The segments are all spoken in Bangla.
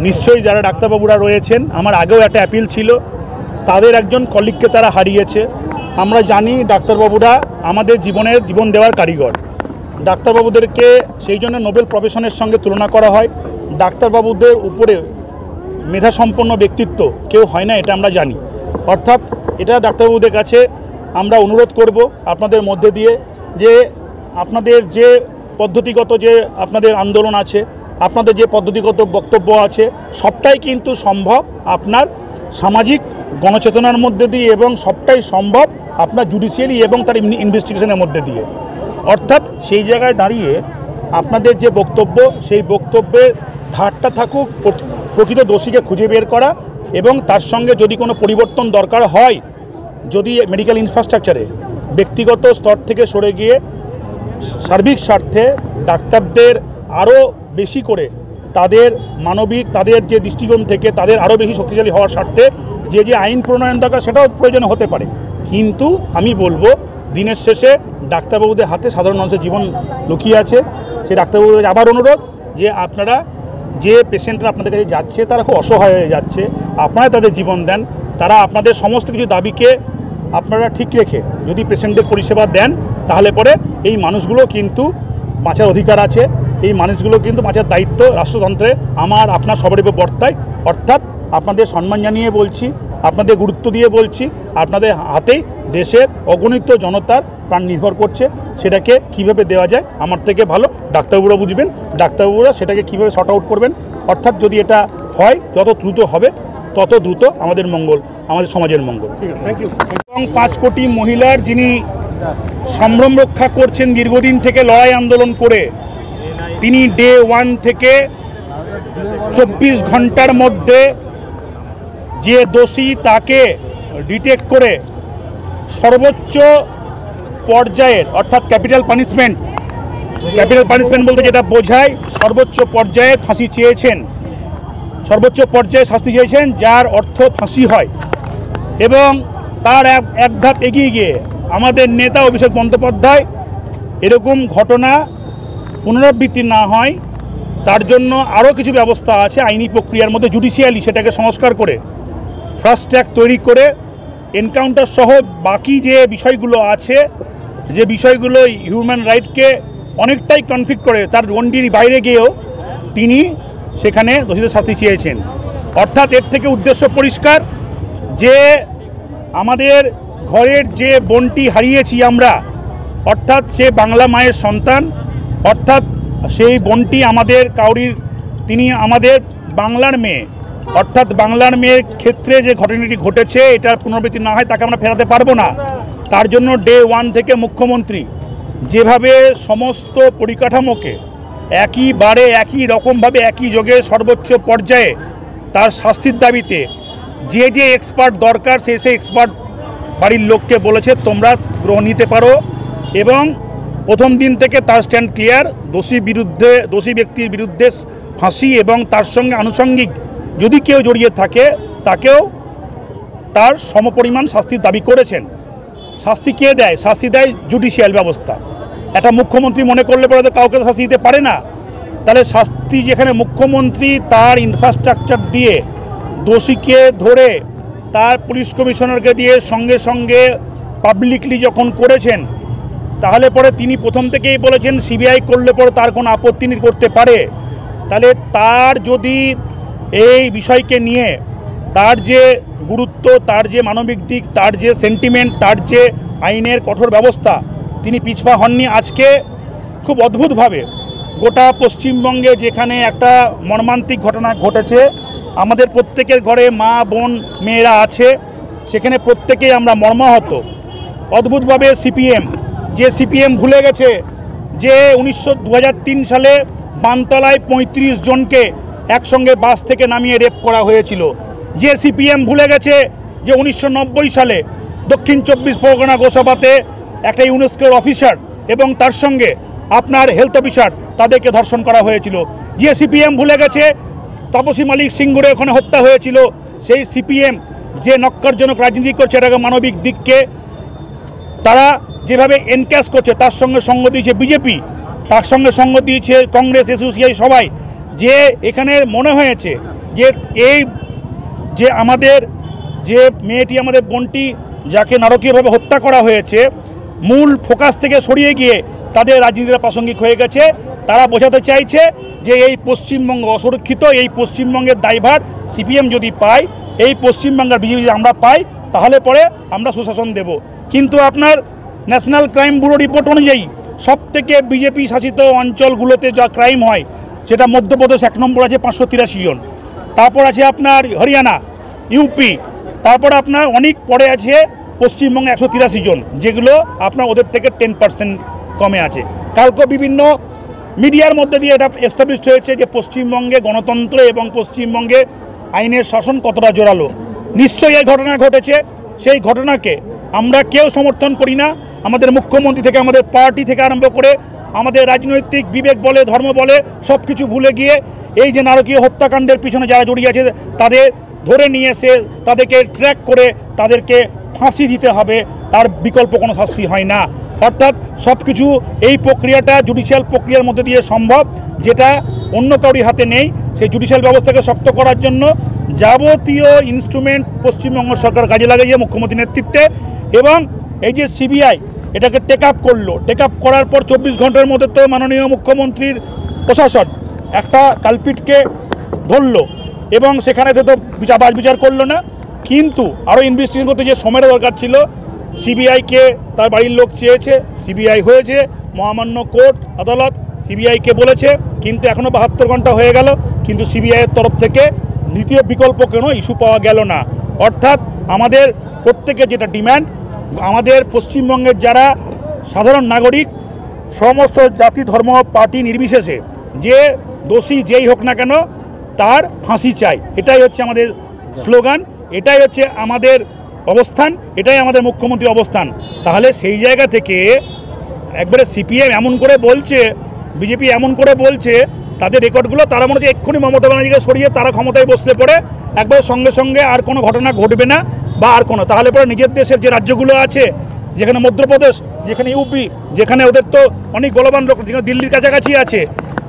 নিশ্চয়ই যারা ডাক্তারবাবুরা রয়েছেন, আমার আগেও একটা অ্যাপিল ছিল, তাদের একজন কলিগকে তারা হারিয়েছে। আমরা জানি ডাক্তারবাবুরা আমাদের জীবন দেওয়ার কারিগর। ডাক্তারবাবুদেরকে সেই জন্য নোবেল প্রফেশনের সঙ্গে তুলনা করা হয়। ডাক্তারবাবুদের উপরে মেধাসম্পন্ন ব্যক্তিত্ব কেউ হয় না, এটা আমরা জানি। অর্থাৎ এটা ডাক্তারবাবুদের কাছে আমরা অনুরোধ করব আপনাদের মধ্যে দিয়ে, যে আপনাদের যে পদ্ধতিগত যে আপনাদের আন্দোলন আছে, আপনাদের যে পদ্ধতিগত বক্তব্য আছে, সবটাই কিন্তু সম্ভব আপনার সামাজিক গণচেতনার মধ্যে দিয়ে, এবং সবটাই সম্ভব আপনার জুডিশিয়ারি এবং তার ইনভেস্টিগেশনের মধ্যে দিয়ে। অর্থাৎ সেই জায়গায় দাঁড়িয়ে আপনাদের যে বক্তব্য, সেই বক্তব্যের ধারটা থাকুক প্রকৃত দোষীকে খুঁজে বের করা, এবং তার সঙ্গে যদি কোনো পরিবর্তন দরকার হয়, যদি মেডিকেল ইনফ্রাস্ট্রাকচারে ব্যক্তিগত স্তর থেকে সরে গিয়ে সার্বিক স্বার্থে ডাক্তারদের আরও বেশি করে তাদের মানবিক, তাদের যে দৃষ্টিকোণ থেকে তাদের আরও বেশি শক্তিশালী হওয়ার স্বার্থে যে আইন প্রণয়ন দরকার, সেটাও প্রয়োজন হতে পারে। কিন্তু আমি বলবো, দিনের শেষে ডাক্তারবাবুদের হাতে সাধারণ মানুষের জীবন লুকিয়ে আছে। সেই ডাক্তারবাবুদের আবার অনুরোধ যে আপনারা, যে পেশেন্টরা আপনাদের কাছে যাচ্ছে তারা খুব অসহায় হয়ে যাচ্ছে, আপনারা তাদের জীবন দেন। তারা আপনাদের সমস্ত কিছু দাবিকে আপনারা ঠিক রেখে যদি পেশেন্টদের পরিষেবা দেন, তাহলে পরে এই মানুষগুলো কিন্তু বাঁচার অধিকার আছে, এই মানুষগুলো কিন্তু বাঁচার দায়িত্ব রাষ্ট্রযন্ত্রে আমার আপনার সবারই উপর বর্তায়। অর্থাৎ আপনাদের সম্মান জানিয়ে বলছি, আপনাদের গুরুত্ব দিয়ে বলছি, আপনাদের হাতেই দেশের অগণিত জনতার প্রাণ নির্ভর করছে। সেটাকে কিভাবে দেওয়া যায় আমার থেকে ভালো ডাক্তারবাবুরা বুঝবেন, ডাক্তারবাবুরা সেটাকে কিভাবে শর্ট আউট করবেন। অর্থাৎ যদি এটা হয়, যত দ্রুত হবে তত দ্রুত আমাদের মঙ্গল, আমাদের সমাজের মঙ্গল। এবং 5 কোটি মহিলার যিনি সম্ভ্রম রক্ষা করছেন দীর্ঘদিন থেকে লড়াই আন্দোলন করে, তিনি ডে 1 থেকে 24 ঘন্টার মধ্যে যে দোষী তাকে ডিটেক্ট করে সর্বোচ্চ পর্যায়ের, অর্থাৎ ক্যাপিটাল পানিশমেন্ট বলতে যেটা বোঝায় সর্বোচ্চ পর্যায়ে ফাঁসি চেয়েছেন, সর্বোচ্চ পর্যায়ে শাস্তি চেয়েছেন, যার অর্থ ফাঁসি হয়। এবং তার এক ধাপ এগিয়ে গিয়ে আমাদের নেতা অভিষেক বন্দ্যোপাধ্যায় এরকম ঘটনা পুনরাবৃত্তি না হয় তার জন্য আরও কিছু ব্যবস্থা আছে আইনি প্রক্রিয়ার মধ্যে, জুডিশিয়ালি সেটাকে সংস্কার করে ফাস্ট ট্র্যাক তৈরি করে এনকাউন্টার সহ বাকি যে বিষয়গুলো আছে, যে বিষয়গুলো হিউম্যান রাইটকে অনেকটাই কনফ্লিক্ট করে, তার গণ্ডির বাইরে গিয়েও তিনি সেখানে দোষীদের শাস্তি চেয়েছেন। অর্থাৎ এর থেকে উদ্দেশ্য পরিষ্কার, যে আমাদের ঘরের যে বোনটি হারিয়েছি আমরা, অর্থাৎ সে বাংলা মায়ের সন্তান, অর্থাৎ সেই বোনটি আমাদের কাউরির, তিনি আমাদের বাংলার মেয়ে, অর্থাৎ বাংলার মেয়ের ক্ষেত্রে যে ঘটনাটি ঘটেছে এটার পুনরাবৃত্তি না হয় তাকে আমরা ফেরাতে পারবো না। তার জন্য ডে 1 থেকে মুখ্যমন্ত্রী যেভাবে সমস্ত পরিকাঠামোকে একইবারে একই রকমভাবে একই যোগে সর্বোচ্চ পর্যায়ে তার শাস্তির দাবিতে যে এক্সপার্ট দরকার সেই এক্সপার্ট বাড়ির লোককে বলেছে তোমরা গ্রহণ নিতে পারো, এবং প্রথম দিন থেকে তার স্ট্যান্ড ক্লিয়ার, দোষী ব্যক্তির বিরুদ্ধে ফাঁসি এবং তার সঙ্গে আনুষঙ্গিক যদি কেউ জড়িয়ে থাকে তাকেও তার সমপরিমাণ শাস্তির দাবি করেছেন। শাস্তি কে দেয়? শাস্তি দেয় জুডিশিয়াল ব্যবস্থা। একটা মুখ্যমন্ত্রী মনে করলে পরে তো কাউকে শাস্তি দিতে পারে না। তাহলে শাস্তি যেখানে মুখ্যমন্ত্রী তার ইনফ্রাস্ট্রাকচার দিয়ে দোষীকে ধরে তার পুলিশ কমিশনারকে দিয়ে সঙ্গে সঙ্গে পাবলিকলি যখন করেছেন, তাহলে পরে তিনি প্রথম থেকেই বলেছেন সিবিআই করলে পরে তার কোনো আপত্তি করতে পারে। তাহলে তার যদি এই বিষয়কে নিয়ে তার যে গুরুত্ব, তার যে মানবিক দিক, তার যে সেন্টিমেন্ট, তার যে আইনের কঠোর ব্যবস্থা, তিনি পিছপা হননি। আজকে খুব অদ্ভুতভাবে গোটা পশ্চিমবঙ্গে যেখানে একটা মর্মান্তিক ঘটনা ঘটেছে, আমাদের প্রত্যেকের ঘরে মা বোন মেয়েরা আছে, সেখানে প্রত্যেকেই আমরা মর্মাহত। অদ্ভুতভাবে সিপিএম ভুলে গেছে যে 2003 সালে বানতলায় 35 জনকে একসঙ্গে বাস থেকে নামিয়ে রেপ করা হয়েছিল। যে সিপিএম ভুলে গেছে যে 1990 সালে দক্ষিণ 24 পরগনা গোসাবাতে একটা ইউনেস্কোর অফিসার এবং তার সঙ্গে আপনার হেলথ অফিসার তাদেরকে ধর্ষণ করা হয়েছিল। যে সিপিএম ভুলে গেছে তপসী মালিক সিঙ্গুরে ওখানে হত্যা হয়েছিল। সেই সিপিএম যে নক্কারজনক রাজনীতি করছে, এটাকে মানবিক দিককে তারা যেভাবে এনক্যাশ করছে, তার সঙ্গে সঙ্গ দিয়েছে বিজেপি, তার সঙ্গে সঙ্গ দিয়েছে কংগ্রেস, এসোসিয়াই, সবাই। যে এখানে মনে হয়েছে যে এই যে আমাদের যে মেয়েটি, আমাদের বোনটি যাকে নারকীয়ভাবে হত্যা করা হয়েছে, মূল ফোকাস থেকে সরিয়ে গিয়ে তাদের রাজনীতিটা প্রাসঙ্গিক হয়ে গেছে। তারা বোঝাতে চাইছে যে এই পশ্চিমবঙ্গ অসুরক্ষিত, এই পশ্চিমবঙ্গের দায়ভার সিপিএম যদি পায়, এই পশ্চিমবঙ্গের বিজেপি যদি আমরা পাই, তাহলে পরে আমরা সুশাসন দেব। কিন্তু আপনার ন্যাশনাল ক্রাইম ব্যুরো রিপোর্ট অনুযায়ী সবথেকে বিজেপি শাসিত অঞ্চলগুলোতে যা ক্রাইম হয়, সেটা মধ্যপ্রদেশ 1 নম্বর আছে 583 জন, তারপর আছে আপনার হরিয়ানা, ইউপি, তারপর আপনার অনেক পরে আছে পশ্চিমবঙ্গে 183 জন, যেগুলো আপনার ওদের থেকে 10% কমে আছে। কালকে বিভিন্ন মিডিয়ার মধ্যে দিয়ে এটা এস্টাবলিশড হয়েছে যে পশ্চিমবঙ্গে গণতন্ত্র এবং পশ্চিমবঙ্গে আইনের শাসন কতটা জোরালো। নিশ্চয়ই এই ঘটনা ঘটেছে, সেই ঘটনাকে আমরা কেউ সমর্থন করি না। আমাদের মুখ্যমন্ত্রী থেকে, আমাদের পার্টি থেকে আরম্ভ করে আমাদের রাজনৈতিক বিবেক বলে, ধর্ম বলে, সব কিছু ভুলে গিয়ে এই যে নারকীয় হত্যাকাণ্ডের পিছনে যারা জড়িয়ে আছে তাদের ধরে নিয়ে এসে তাদেরকে ট্র্যাক করে তাদেরকে ফাঁসি দিতে হবে, তার বিকল্প কোনো শাস্তি হয় না। অর্থাৎ সব কিছু এই প্রক্রিয়াটা জুডিশিয়াল প্রক্রিয়ার মধ্যে দিয়ে সম্ভব, যেটা অন্য কারোর হাতে নেই। সেই জুডিশিয়াল ব্যবস্থাকে শক্ত করার জন্য যাবতীয় ইনস্ট্রুমেন্ট পশ্চিমবঙ্গ সরকার কাজে লাগিয়েছে মুখ্যমন্ত্রীর নেতৃত্বে। এবং এই যে সিবিআই এটাকে টেক আপ করলো, টেক আপ করার পর 24 ঘন্টার মধ্যে তো মাননীয় মুখ্যমন্ত্রীর প্রশাসন একটা কালপিটকে ধরলো এবং সেখানে তো বিচার করলো না, কিন্তু আরও ইনভেস্টিগেশন করতে যে সময়ের দরকার ছিল, সিবিআইকে তার বাড়ির লোক চেয়েছে, সিবিআই হয়েছে, মহামান্য কোর্ট আদালত সিবিআইকে বলেছে, কিন্তু এখনও 72 ঘন্টা হয়ে গেল, কিন্তু সিবিআইয়ের তরফ থেকে দ্বিতীয় বিকল্প কোনো ইস্যু পাওয়া গেল না। অর্থাৎ আমাদের প্রত্যেকের যেটা ডিম্যান্ড, আমাদের পশ্চিমবঙ্গের যারা সাধারণ নাগরিক, সমস্ত জাতি ধর্ম পার্টি নির্বিশেষে যে দোষী যেই হোক না কেন তার ফাঁসি চাই, এটাই হচ্ছে আমাদের স্লোগান, এটাই হচ্ছে আমাদের অবস্থান, এটাই আমাদের মুখ্যমন্ত্রীর অবস্থান। তাহলে সেই জায়গা থেকে একবারে সিপিএম এমন করে বলছে, বিজেপি এমন করে বলছে, তাদের রেকর্ডগুলো তারা মনে হচ্ছে এক্ষুনি মমতা ব্যানার্জিকে সরিয়ে তারা ক্ষমতায় বসলে পরে একবার সঙ্গে সঙ্গে আর কোনো ঘটনা ঘটবে না বা আর কোনো, তাহলে পরে নিজের দেশের যে রাজ্যগুলো আছে, যেখানে মধ্যপ্রদেশ, যেখানে ইউপি, যেখানে ওদের তো অনেক বলবান লোক, যেখানে দিল্লির কাছাকাছি আছে,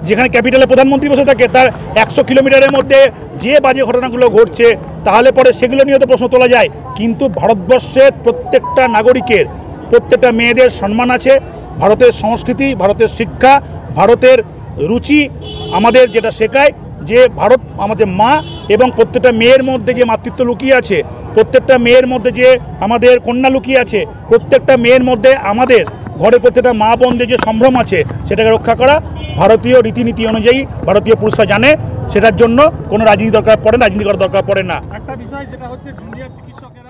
যেখানে ক্যাপিটালে প্রধানমন্ত্রী বসে থাকে, তার 100 কিলোমিটারের মধ্যে যে বাজে ঘটনাগুলো ঘটছে, তাহলে পরে সেগুলো নিয়ে তো প্রশ্ন তোলা যায়। কিন্তু ভারতবর্ষের প্রত্যেকটা নাগরিকের, প্রত্যেকটা মেয়েদের সম্মান আছে, ভারতের সংস্কৃতি, ভারতের শিক্ষা, ভারতের রুচি আমাদের যেটা শেখায় যে ভারত আমাদের মা, এবং প্রত্যেকটা মেয়ের মধ্যে যে মাতৃত্ব লুকিয়ে আছে, প্রত্যেকটা মেয়ের মধ্যে যে আমাদের কন্যা লুকিয়ে আছে, প্রত্যেকটা মেয়ের মধ্যে আমাদের ঘরে প্রত্যেকটা মা বোনদের যে সম্ভ্রম আছে, সেটাকে রক্ষা করা ভারতীয় রীতিনীতি অনুযায়ী ভারতীয় পুরুষরা জানে। সেটার জন্য কোনো রাজনীতি দরকার পড়ে না, রাজনীতি করার দরকার পড়ে না। একটা বিষয় যেটা হচ্ছে জুনিয়র চিকিৎসকেরা